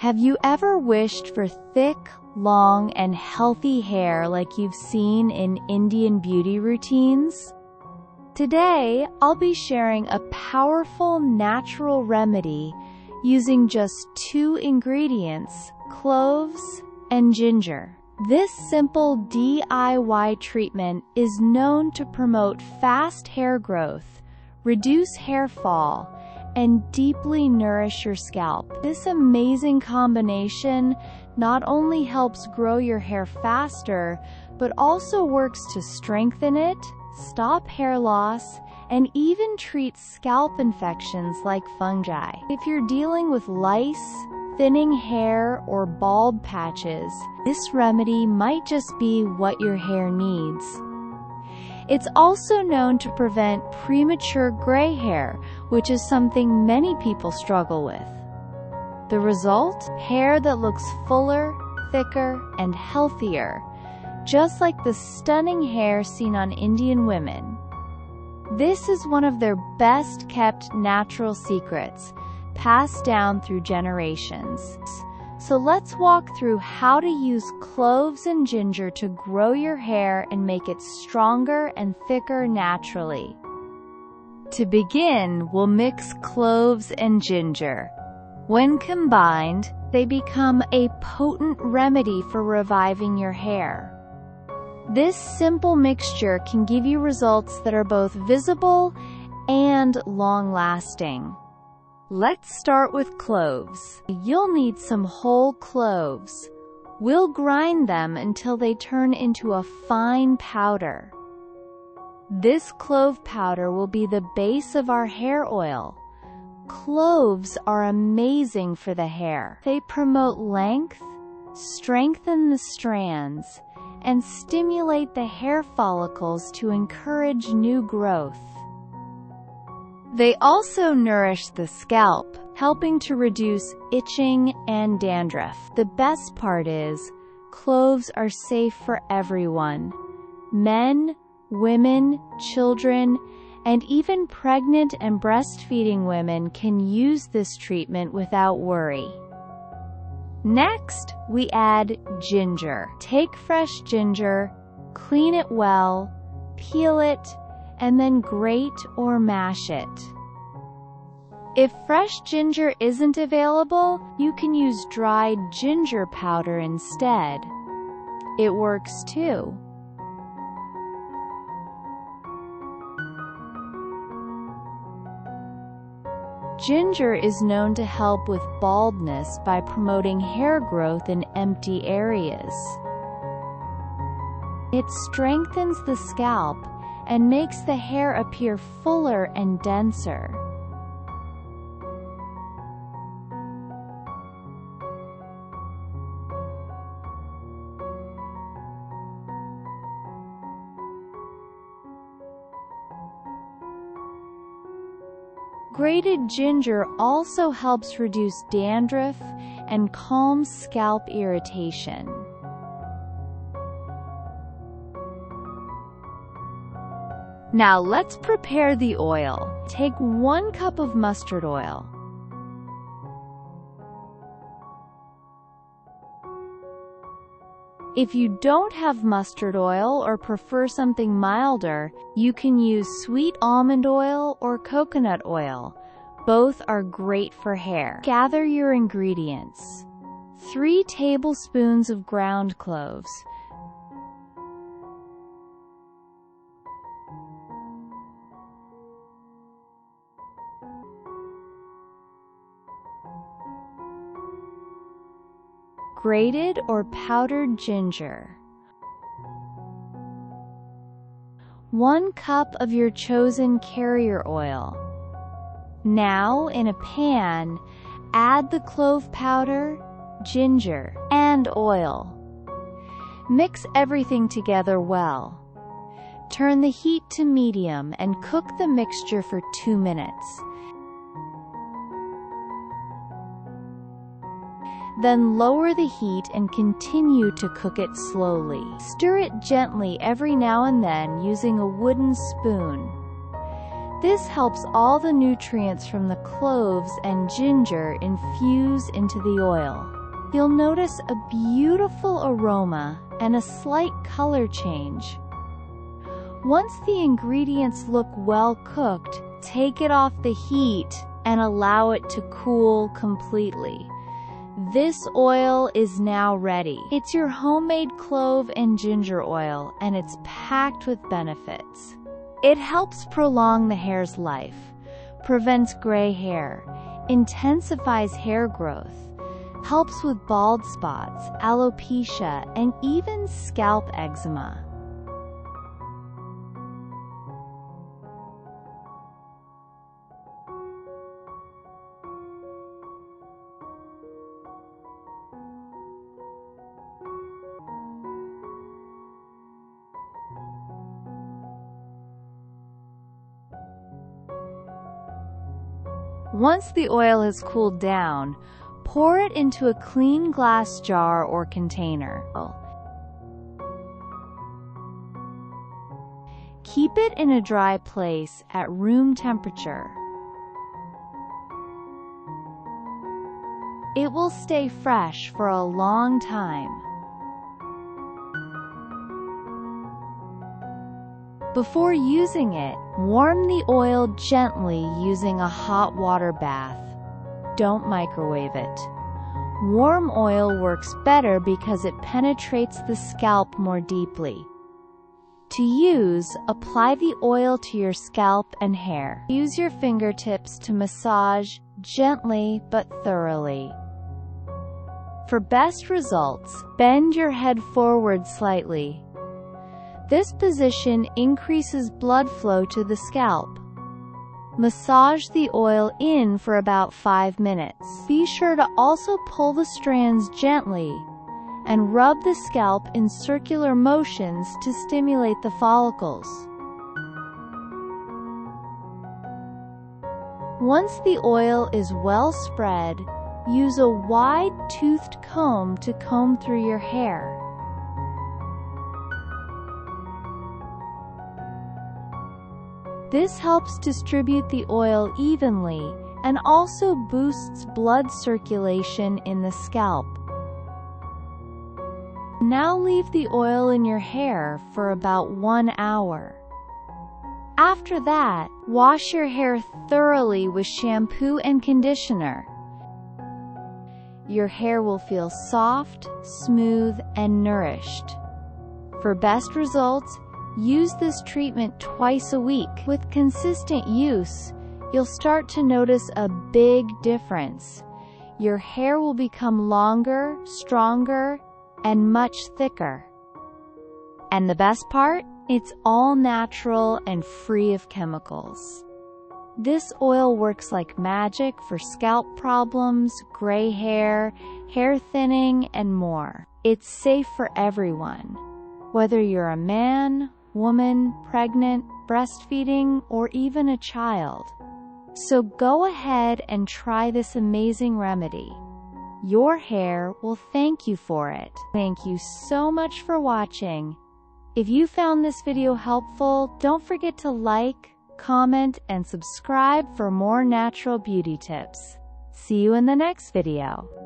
Have you ever wished for thick, long, and healthy hair like you've seen in Indian beauty routines? Today, I'll be sharing a powerful natural remedy using just 2 ingredients, cloves and ginger. This simple DIY treatment is known to promote fast hair growth, reduce hair fall, and deeply nourish your scalp. This amazing combination not only helps grow your hair faster, but also works to strengthen it, stop hair loss, and even treat scalp infections like fungi. If you're dealing with lice, thinning hair, or bald patches, this remedy might just be what your hair needs. It's also known to prevent premature gray hair, which is something many people struggle with. The result? Hair that looks fuller, thicker, and healthier, just like the stunning hair seen on Indian women. This is one of their best-kept natural secrets, passed down through generations. So let's walk through how to use cloves and ginger to grow your hair and make it stronger and thicker naturally. To begin, we'll mix cloves and ginger. When combined, they become a potent remedy for reviving your hair. This simple mixture can give you results that are both visible and long-lasting. Let's start with cloves. You'll need some whole cloves. We'll grind them until they turn into a fine powder. This clove powder will be the base of our hair oil. Cloves are amazing for the hair. They promote length, strengthen the strands, and stimulate the hair follicles to encourage new growth. They also nourish the scalp, helping to reduce itching and dandruff. The best part is, cloves are safe for everyone. Men, women, children, and even pregnant and breastfeeding women can use this treatment without worry. Next, we add ginger. Take fresh ginger, clean it well, peel it, and then grate or mash it. If fresh ginger isn't available, you can use dried ginger powder instead. It works too. Ginger is known to help with baldness by promoting hair growth in empty areas. It strengthens the scalp and makes the hair appear fuller and denser. Grated ginger also helps reduce dandruff and calms scalp irritation. Now let's prepare the oil. Take 1 cup of mustard oil. If you don't have mustard oil or prefer something milder, you can use sweet almond oil or coconut oil. Both are great for hair. Gather your ingredients. 3 tablespoons of ground cloves, 1 grated or powdered ginger, 1 cup of your chosen carrier oil. Now, in a pan, add the clove powder, ginger, and oil. Mix everything together well. Turn the heat to medium and cook the mixture for 2 minutes. Then lower the heat and continue to cook it slowly. Stir it gently every now and then using a wooden spoon. This helps all the nutrients from the cloves and ginger infuse into the oil. You'll notice a beautiful aroma and a slight color change. Once the ingredients look well cooked, take it off the heat and allow it to cool completely. This oil is now ready. It's your homemade clove and ginger oil, and it's packed with benefits. It helps prolong the hair's life, prevents gray hair, intensifies hair growth, helps with bald spots, alopecia, and even scalp eczema. Once the oil has cooled down, pour it into a clean glass jar or container. Keep it in a dry place at room temperature. It will stay fresh for a long time. Before using it, warm the oil gently using a hot water bath. Don't microwave it. Warm oil works better because it penetrates the scalp more deeply. To use, apply the oil to your scalp and hair. Use your fingertips to massage gently but thoroughly. For best results, bend your head forward slightly. This position increases blood flow to the scalp. Massage the oil in for about 5 minutes. Be sure to also pull the strands gently and rub the scalp in circular motions to stimulate the follicles. Once the oil is well spread, use a wide-toothed comb to comb through your hair. This helps distribute the oil evenly and also boosts blood circulation in the scalp. Now leave the oil in your hair for about 1 hour. After that, wash your hair thoroughly with shampoo and conditioner. Your hair will feel soft, smooth, and nourished. For best results, use this treatment twice a week. With consistent use, you'll start to notice a big difference. Your hair will become longer, stronger, and much thicker. And the best part? It's all natural and free of chemicals. This oil works like magic for scalp problems, gray hair, hair thinning, and more. It's safe for everyone, whether you're a man, woman, pregnant, breastfeeding, or even a child. So go ahead and try this amazing remedy. Your hair will thank you for it. Thank you so much for watching. If you found this video helpful, don't forget to like, comment, and subscribe for more natural beauty tips. See you in the next video.